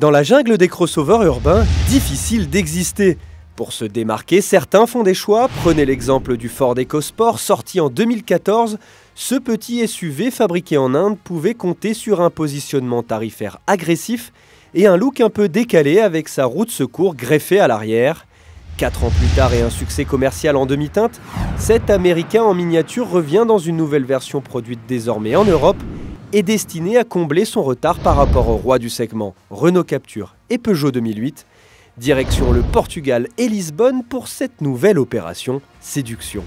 Dans la jungle des crossovers urbains, difficile d'exister. Pour se démarquer, certains font des choix. Prenez l'exemple du Ford EcoSport sorti en 2014. Ce petit SUV fabriqué en Inde pouvait compter sur un positionnement tarifaire agressif et un look un peu décalé avec sa roue de secours greffée à l'arrière. 4 ans plus tard et un succès commercial en demi-teinte, cet Américain en miniature revient dans une nouvelle version produite désormais en Europe et destinée à combler son retard par rapport aux rois du segment, Renault Captur et Peugeot 2008. Direction le Portugal et Lisbonne pour cette nouvelle opération séduction.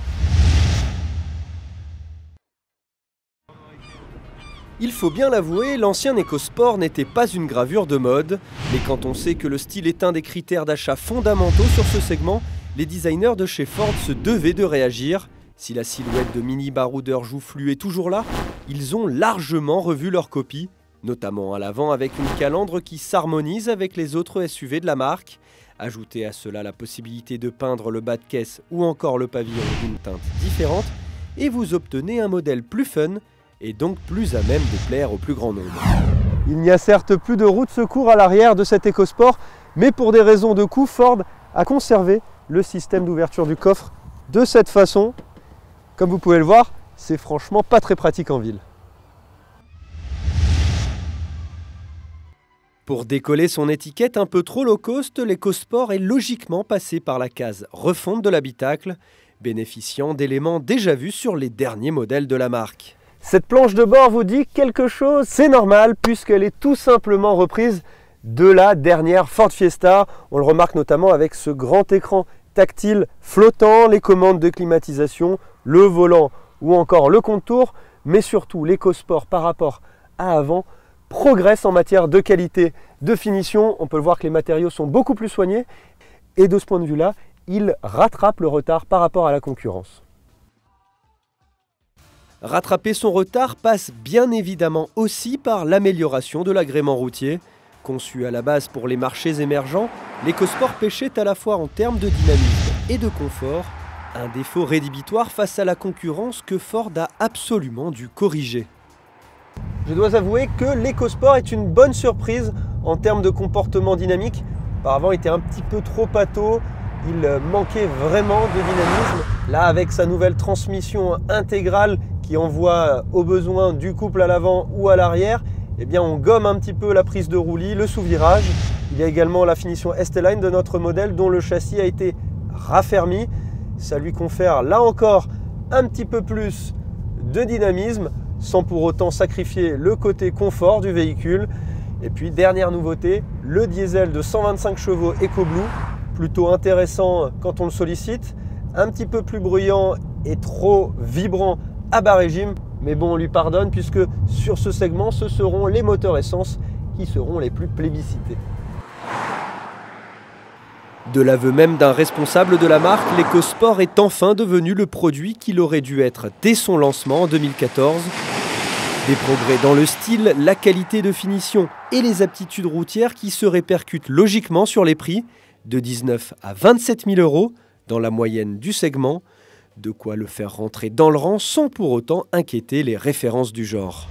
Il faut bien l'avouer, l'ancien EcoSport n'était pas une gravure de mode, mais quand on sait que le style est un des critères d'achat fondamentaux sur ce segment, les designers de chez Ford se devaient de réagir. Si la silhouette de mini baroudeur joufflu est toujours là, ils ont largement revu leur copie, notamment à l'avant avec une calandre qui s'harmonise avec les autres SUV de la marque. Ajoutez à cela la possibilité de peindre le bas de caisse ou encore le pavillon d'une teinte différente, et vous obtenez un modèle plus fun, et donc plus à même de plaire au plus grand nombre. Il n'y a certes plus de roue de secours à l'arrière de cet EcoSport, mais pour des raisons de coût, Ford a conservé le système d'ouverture du coffre de cette façon. Comme vous pouvez le voir, c'est franchement pas très pratique en ville. Pour décoller son étiquette un peu trop low cost, l'EcoSport est logiquement passé par la case refonte de l'habitacle, bénéficiant d'éléments déjà vus sur les derniers modèles de la marque. Cette planche de bord vous dit quelque chose, c'est normal puisqu'elle est tout simplement reprise de la dernière Ford Fiesta. On le remarque notamment avec ce grand écran tactile flottant, les commandes de climatisation, le volant ou encore le contour, mais surtout l'EcoSport par rapport à avant progresse en matière de qualité, de finition. On peut le voir que les matériaux sont beaucoup plus soignés et de ce point de vue-là, il rattrape le retard par rapport à la concurrence. Rattraper son retard passe bien évidemment aussi par l'amélioration de l'agrément routier. Conçu à la base pour les marchés émergents, l'EcoSport pêchait à la fois en termes de dynamisme et de confort, un défaut rédhibitoire face à la concurrence que Ford a absolument dû corriger. Je dois avouer que l'EcoSport est une bonne surprise en termes de comportement dynamique. Auparavant, il était un petit peu trop pâteau, il manquait vraiment de dynamisme. Là, avec sa nouvelle transmission intégrale qui envoie au besoin du couple à l'avant ou à l'arrière, eh bien on gomme un petit peu la prise de roulis, le sous-virage. Il y a également la finition ST-Line de notre modèle dont le châssis a été raffermi. Ça lui confère là encore un petit peu plus de dynamisme sans pour autant sacrifier le côté confort du véhicule. Et puis dernière nouveauté, le diesel de 125 chevaux EcoBlue, plutôt intéressant quand on le sollicite, un petit peu plus bruyant et trop vibrant à bas régime, mais bon, on lui pardonne puisque sur ce segment, ce seront les moteurs essence qui seront les plus plébiscités. De l'aveu même d'un responsable de la marque, l'EcoSport est enfin devenu le produit qu'il aurait dû être dès son lancement en 2014. Des progrès dans le style, la qualité de finition et les aptitudes routières qui se répercutent logiquement sur les prix, de 19 à 27 000 € dans la moyenne du segment. De quoi le faire rentrer dans le rang sans pour autant inquiéter les références du genre.